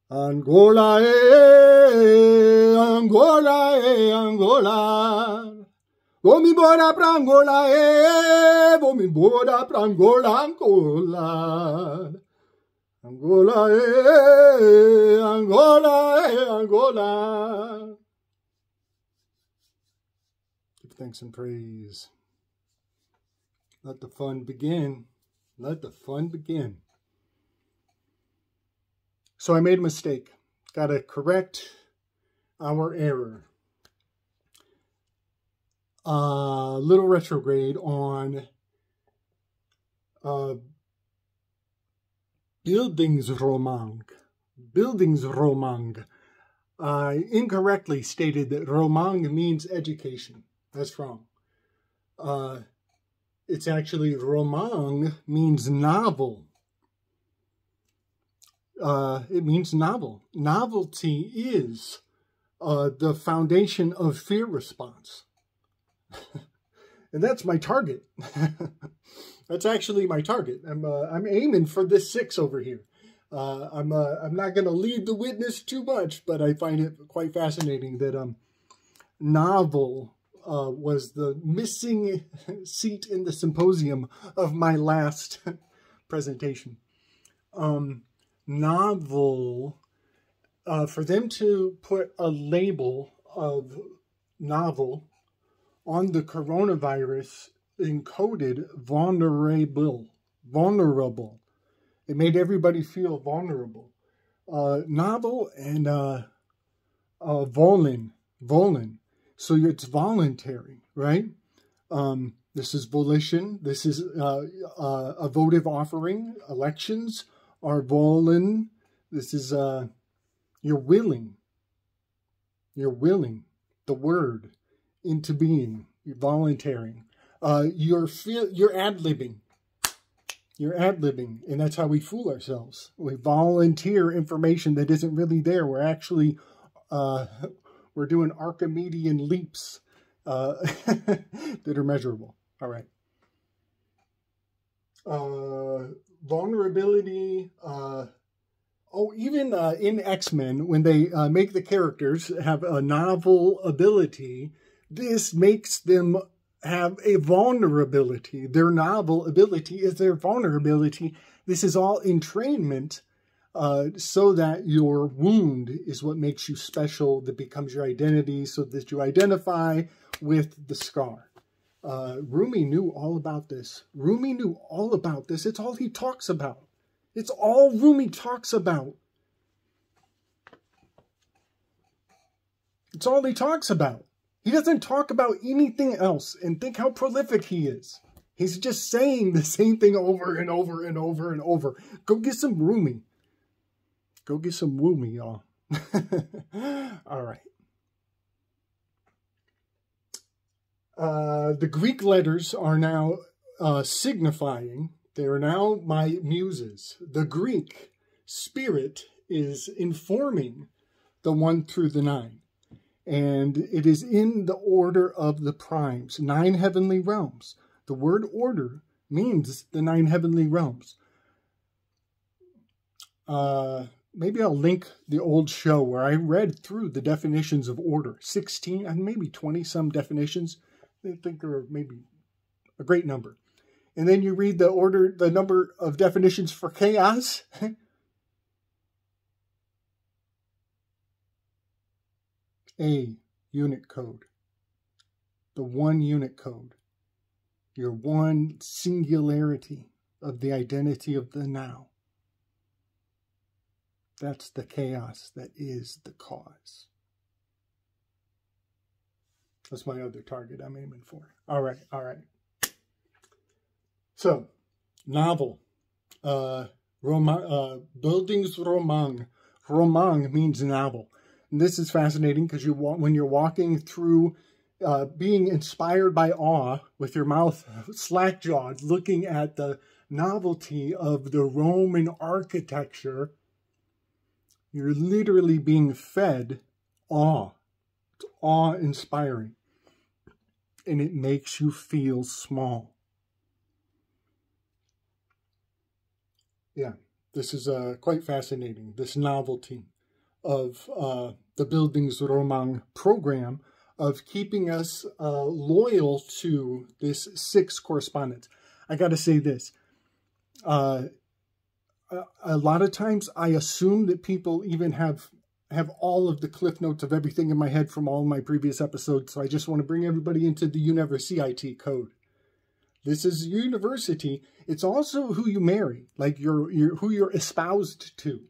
Angola, Angola, Angola. Vou me embora pra Angola, vou me embora pra Angola, Angola. Angola, Angola, Angola. Give thanks and praise. Let the fun begin. Let the fun begin. So I made a mistake. Got to correct our error. Little retrograde on Bildungsroman. Bildungsroman. Incorrectly stated that Roman means education. That's wrong. It's actually Roman means novel. It means novel. Novelty is the foundation of fear response. And that's my target. That's actually my target. I'm aiming for this 6 over here. I'm not going to lead the witness too much, but I find it quite fascinating that novel was the missing seat in the symposium of my last presentation. Novel, for them to put a label of novel on the coronavirus encoded vulnerable. It made everybody feel vulnerable. Novel and volin. So it's voluntary, right? This is volition. This is a votive offering. Elections are volin. This is you're willing. You're willing the word into being. You're volunteering. You're ad-libbing. You're ad-libbing, and that's how we fool ourselves. We volunteer information that isn't really there. We're actually we're doing Archimedean leaps that are measurable. All right. Vulnerability. Even in X-Men, when they make the characters have a novel ability, this makes them have a vulnerability. Their novel ability is their vulnerability. This is all entrainment so that your wound is what makes you special, that becomes your identity, so that you identify with the scar. Rumi knew all about this. Rumi knew all about this. It's all he talks about. It's all Rumi talks about. It's all he talks about. He doesn't talk about anything else, and think how prolific he is. He's just saying the same thing over and over and over and over. Go get some Rumi. Go get some Rumi, y'all. All right. The Greek letters are now signifying. They are now my muses. The Greek spirit is informing the 1 through the 9. And it is in the order of the primes, 9 heavenly realms. The word order means the 9 heavenly realms. Maybe I'll link the old show where I read through the definitions of order. 16 and maybe 20 some definitions. I think there are maybe a great number. And then you read the number of definitions for chaos. A unit code. The 1 unit code. Your 1 singularity of the identity of the now. That's the chaos that is the cause. That's my other target I'm aiming for. All right, all right. So, novel. Bildungsroman. Roman means novel. And this is fascinating because when you're walking through being inspired by awe with your mouth slack-jawed, looking at the novelty of the Roman architecture, you're literally being fed awe. It's awe-inspiring. And it makes you feel small. Yeah, this is quite fascinating, this novelty. of the Buildings Roman program of keeping us loyal to this 6 correspondence. I got to say this. A lot of times I assume that people even have all of the cliff notes of everything in my head from all my previous episodes. So I just want to bring everybody into the University code. This is university. It's also who you marry, like who you're espoused to.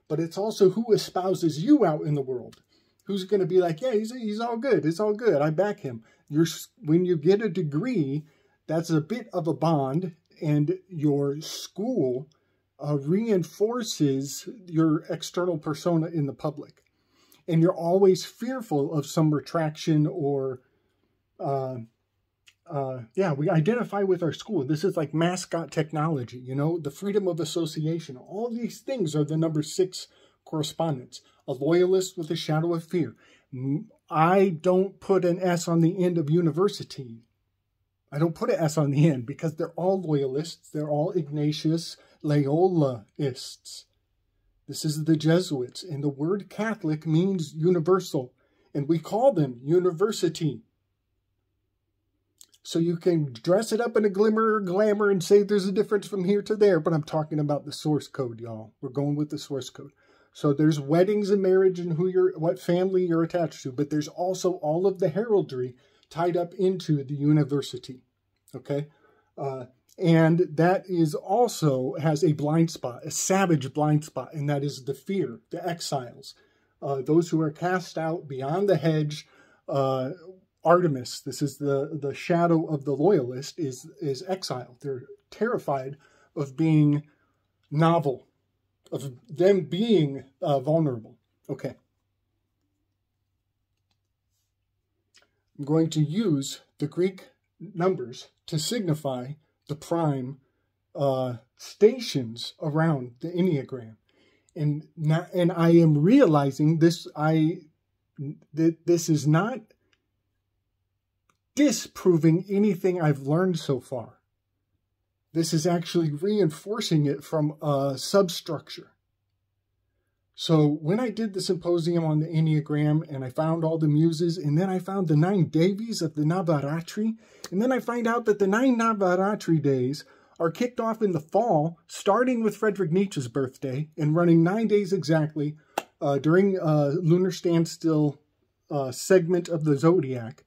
But it's also who espouses you out in the world. Who's going to be like, yeah, he's all good. It's all good. I back him. When you get a degree, that's a bit of a bond. And your school reinforces your external persona in the public. And you're always fearful of some retraction or... we identify with our school. This is like mascot technology, you know, the freedom of association. All these things are the number 6 correspondence. A loyalist with a shadow of fear. I don't put an S on the end of university. I don't put an S on the end because they're all loyalists. They're all Ignatius Loyolaists. This is the Jesuits. And the word Catholic means universal. And we call them university. So you can dress it up in a glimmer or glamour and say there's a difference from here to there. But I'm talking about the source code, y'all. We're going with the source code. So there's weddings and marriage and what family you're attached to. But there's also all of the heraldry tied up into the university. Okay? And that is also has a blind spot, a savage blind spot. And that is the fear, the exiles. Those who are cast out beyond the hedge. Artemis, this is the shadow of the loyalist, is exiled. They're terrified of being novel, of them being vulnerable. Okay. I'm going to use the Greek numbers to signify the prime stations around the Enneagram. And I am realizing this, that this is not disproving anything I've learned so far. This is actually reinforcing it from a substructure. So when I did the symposium on the Enneagram and I found all the muses, and then I found the 9 Devis of the Navaratri, and then I find out that the 9 Navaratri days are kicked off in the fall, starting with Friedrich Nietzsche's birthday and running 9 days exactly during lunar standstill segment of the zodiac.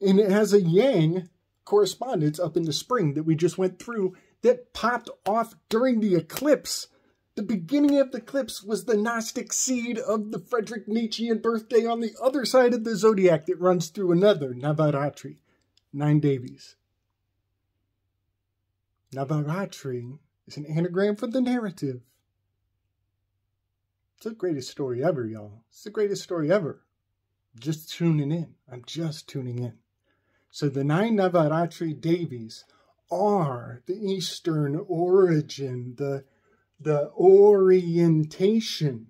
And it has a yang correspondence up in the spring that we just went through that popped off during the eclipse. The beginning of the eclipse was the Gnostic seed of the Friedrich Nietzschean birthday on the other side of the zodiac that runs through another Navaratri, 9 Devis. Navaratri is an anagram for the narrative. It's the greatest story ever, y'all. It's the greatest story ever. Just tuning in. I'm just tuning in. So the 9 Navaratri Devis are the Eastern origin, the orientation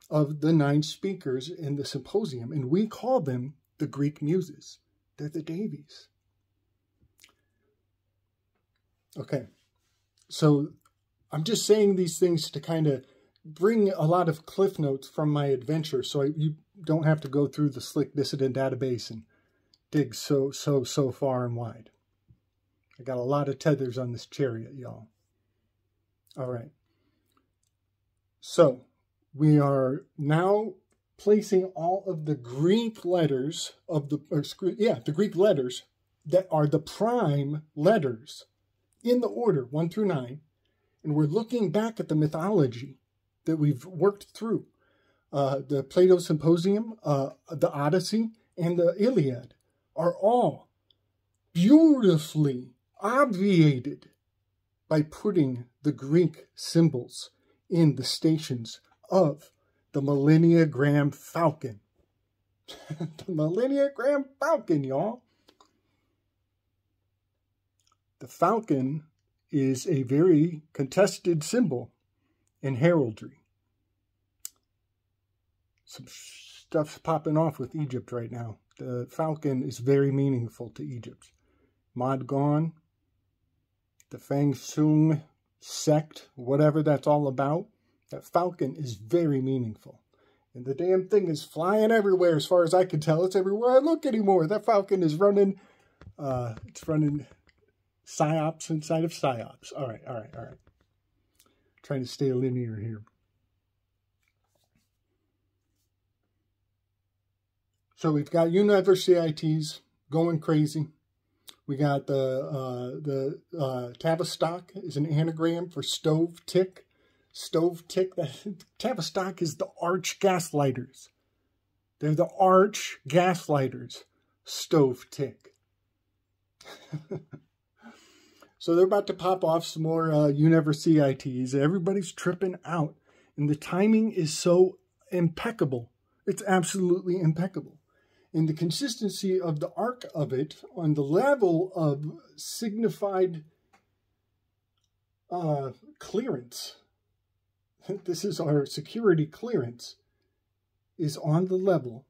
of the 9 speakers in the symposium. And we call them the Greek muses. They're the Devis. Okay. So I'm just saying these things to kind of bring a lot of cliff notes from my adventure so you don't have to go through the slick dissident database and dig so far and wide. I got a lot of tethers on this chariot, y'all. All right. So we are now placing all of the Greek letters of the Greek letters that are the prime letters in the order 1 through 9, and we're looking back at the mythology that we've worked through. The Plato Symposium, the Odyssey, and the Iliad are all beautifully obviated by putting the Greek symbols in the stations of the Millenniagram Falcon. The Millenniagram Falcon, y'all. The falcon is a very contested symbol in heraldry. Some stuff's popping off with Egypt right now. The falcon is very meaningful to Egypt. Madgon, the Fang Sung sect, whatever that's all about, That falcon is very meaningful. And the damn thing is flying everywhere as far as I can tell. It's everywhere I look anymore. That falcon is running, it's running psyops inside of psyops. All right. Trying to stay linear here. So we've got UniverCITs going crazy. We got the Tavistock is an anagram for stove tick. Stove tick. Tavistock is the arch gaslighters. They're the arch gaslighters. Stove tick. So they're about to pop off some more UniverCITs. Everybody's tripping out. And the timing is so impeccable. It's absolutely impeccable. And the consistency of the arc of it on the level of signified clearance. This is our security clearance, is on the level